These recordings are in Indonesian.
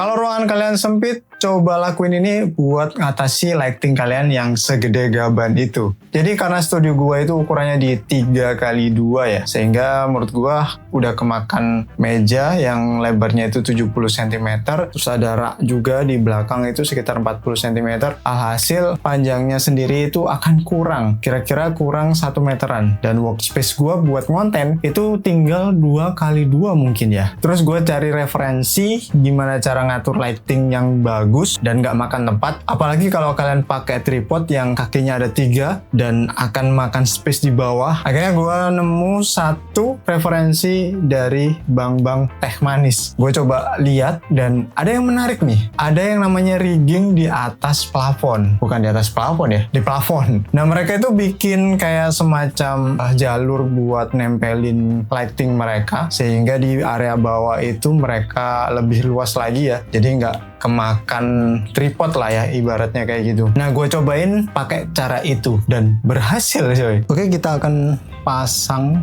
Kalau ruangan kalian sempit, coba lakuin ini buat ngatasi lighting kalian yang segede gaban itu. Jadi karena studio gua itu ukurannya di 3x2 ya, sehingga menurut gua udah kemakan meja yang lebarnya itu 70 cm, terus ada rak juga di belakang itu sekitar 40 cm. Alhasil panjangnya sendiri itu akan kurang, kira-kira kurang 1 meteran. Dan workspace gua buat konten itu tinggal 2x2 mungkin ya. Terus gua cari referensi gimana cara ngatur lighting yang bagus dan nggak makan tempat, apalagi kalau kalian pakai tripod yang kakinya ada 3 dan akan makan space di bawah. Akhirnya gue nemu satu referensi dari Bang Teh Manis. Gue coba lihat dan ada yang menarik nih. Ada yang namanya rigging di atas plafon, bukan di atas plafon ya, di plafon. Nah mereka itu bikin kayak semacam jalur buat nempelin lighting mereka, sehingga di area bawah itu mereka lebih luas lagi ya, jadi nggak kemakan tripod lah ya, ibaratnya kayak gitu. Nah gue cobain pakai cara itu dan berhasil coy. Oke, kita akan pasang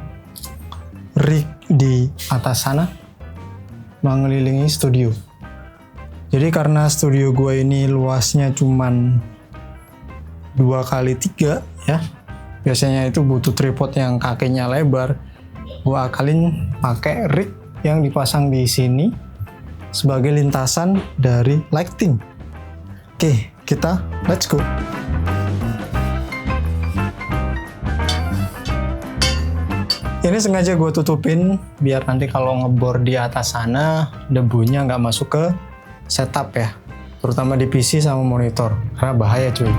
rig di atas sana mengelilingi studio. Jadi karena studio gue ini luasnya cuman 2x3 ya, biasanya itu butuh tripod yang kakinya lebar. Gue akalin pakai rig yang dipasang di sini sebagai lintasan dari lighting. Oke, kita let's go. Ini sengaja gue tutupin biar nanti kalau ngebor di atas sana debunya nggak masuk ke setup ya, terutama di PC sama monitor, karena bahaya cuy.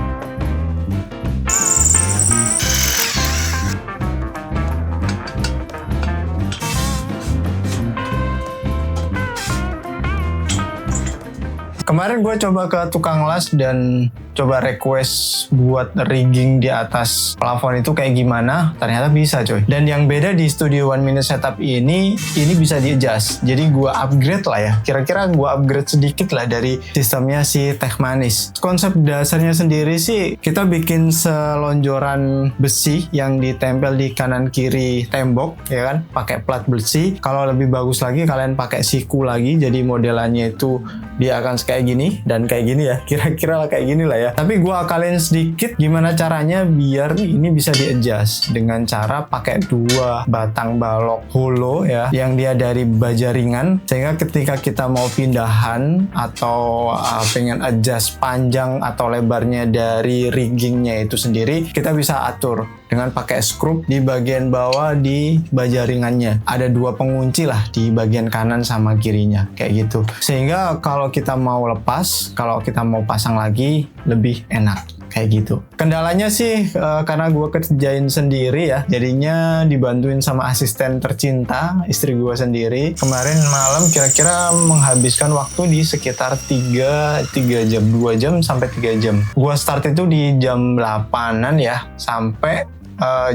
Kemarin gue coba ke tukang las dan coba request buat rigging di atas plafon itu kayak gimana, ternyata bisa coy. Dan yang beda di Studio One Minute Setup ini bisa di-adjust. Jadi gue upgrade lah ya, kira-kira gue upgrade sedikit lah dari sistemnya si Teh Manis. Konsep dasarnya sendiri sih kita bikin selonjoran besi yang ditempel di kanan kiri tembok ya kan, pakai plat besi. Kalau lebih bagus lagi kalian pakai siku lagi, jadi modelannya itu dia akan kayak gini dan kayak gini ya, kira-kira kayak gini lah ya. Tapi gue akalin sedikit gimana caranya biar ini bisa di-adjust dengan cara pakai 2 batang balok holo ya, yang dia dari baja ringan, sehingga ketika kita mau pindahan atau pengen adjust panjang atau lebarnya dari riggingnya itu sendiri, kita bisa atur dengan pakai skrup di bagian bawah di baja ringannya. Ada 2 pengunci lah di bagian kanan sama kirinya kayak gitu, sehingga kalau kita mau lepas, kalau kita mau pasang lagi lebih enak kayak gitu. Kendalanya sih karena gue kerjain sendiri ya, jadinya dibantuin sama asisten tercinta istri gue sendiri. Kemarin malam kira-kira menghabiskan waktu di sekitar 3 jam, 2 jam sampai 3 jam. Gue start itu di jam 8-an ya, sampai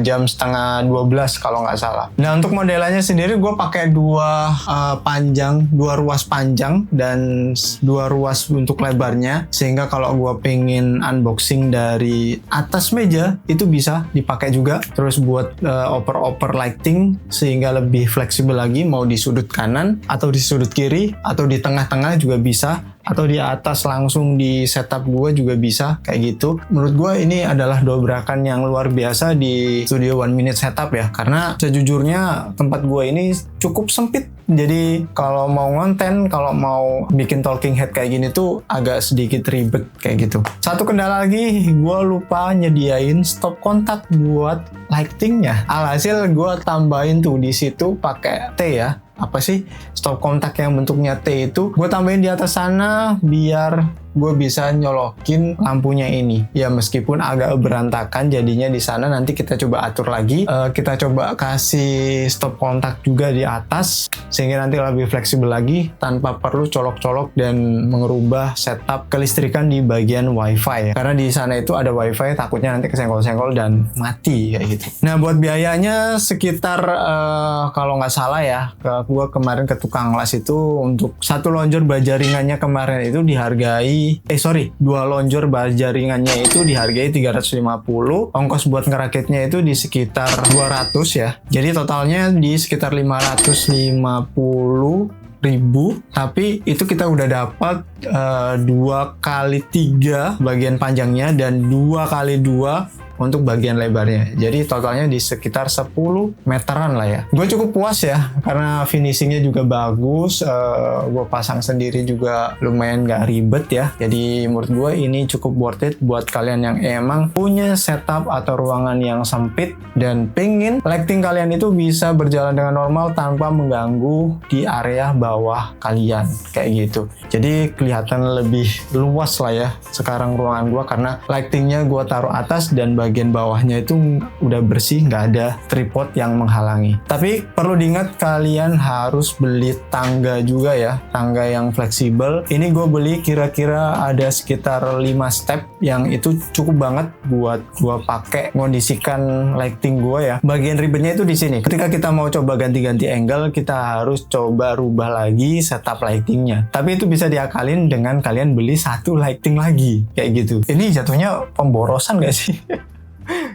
jam setengah 12 kalau nggak salah. Nah untuk modelannya sendiri gue pakai 2 ruas panjang dan 2 ruas untuk lebarnya, sehingga kalau gue pengen unboxing dari atas meja itu bisa dipakai juga. Terus buat oper lighting sehingga lebih fleksibel lagi, mau di sudut kanan atau di sudut kiri atau di tengah-tengah juga bisa, atau di atas langsung di setup gue juga bisa kayak gitu. Menurut gue ini adalah dobrakan yang luar biasa di Studio One Minute Setup ya, karena sejujurnya tempat gue ini cukup sempit. Jadi kalau mau ngonten, kalau mau bikin talking head kayak gini tuh agak sedikit ribet kayak gitu. Satu kendala lagi, gue lupa nyediain stop kontak buat lightingnya. Alhasil gue tambahin tuh di situ pakai T ya. Apa sih stop kontak yang bentuknya T itu gue tambahin di atas sana biar gue bisa nyolokin lampunya ini ya, meskipun agak berantakan jadinya di sana. Nanti kita coba atur lagi, kita coba kasih stop kontak juga di atas sehingga nanti lebih fleksibel lagi tanpa perlu colok-colok dan mengubah setup kelistrikan di bagian wifi ya, karena di sana itu ada wifi, takutnya nanti kesenggol-senggol dan mati kayak gitu. Nah buat biayanya sekitar kalau nggak salah ya, gue kemarin ke tukang las itu untuk 1 lonjor baja ringannya kemarin itu dihargai 2 lonjor baja ringannya itu dihargai 350, ongkos buat ngerakitnya itu di sekitar 200 ya, jadi totalnya di sekitar 550 tapi itu kita udah dapat 2x3 bagian panjangnya dan 2x2 untuk bagian lebarnya. Jadi totalnya di sekitar 10 meteran lah ya. Gue cukup puas ya, karena finishingnya juga bagus. Gue pasang sendiri juga lumayan gak ribet ya. Jadi menurut gue ini cukup worth it buat kalian yang emang punya setup atau ruangan yang sempit dan pengen lighting kalian itu bisa berjalan dengan normal tanpa mengganggu di area bawah kalian. Kayak gitu. Jadi kelihatan lebih luas lah ya sekarang ruangan gue, karena lightingnya gue taruh atas dan bagian bawahnya itu udah bersih, nggak ada tripod yang menghalangi. Tapi perlu diingat kalian harus beli tangga juga ya, tangga yang fleksibel. Ini gue beli kira-kira ada sekitar 5 step yang itu cukup banget buat gue pakai ngondisikan lighting gue ya. Bagian ribetnya itu di sini. Ketika kita mau coba ganti-ganti angle, kita harus coba rubah lagi setup lightingnya. Tapi itu bisa diakalin dengan kalian beli satu lighting lagi kayak gitu. Ini jatuhnya pemborosan gak sih?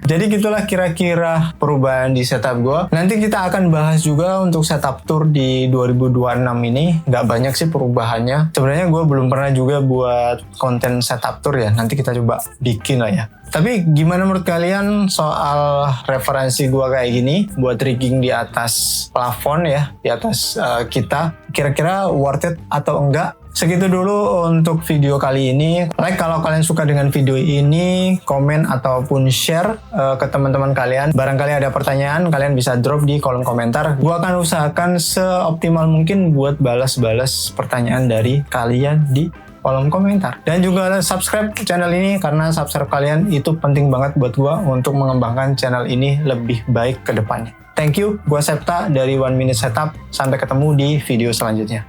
Jadi gitulah kira-kira perubahan di setup gue. Nanti kita akan bahas juga untuk setup tour di 2026 ini. Gak banyak sih perubahannya. Sebenarnya gue belum pernah juga buat konten setup tour ya. Nanti kita coba bikin lah ya. Tapi gimana menurut kalian soal referensi gue kayak gini buat rigging di atas plafon ya, di atas kita? Kira-kira worth it atau enggak? Segitu dulu untuk video kali ini. Like kalau kalian suka dengan video ini, komen ataupun share ke teman-teman kalian. Barangkali ada pertanyaan, kalian bisa drop di kolom komentar. Gua akan usahakan seoptimal mungkin buat balas-balas pertanyaan dari kalian di kolom komentar. Dan juga subscribe channel ini, karena subscribe kalian itu penting banget buat gua untuk mengembangkan channel ini lebih baik ke depannya. Thank you, gua Septa dari 1 Minute Setup. Sampai ketemu di video selanjutnya.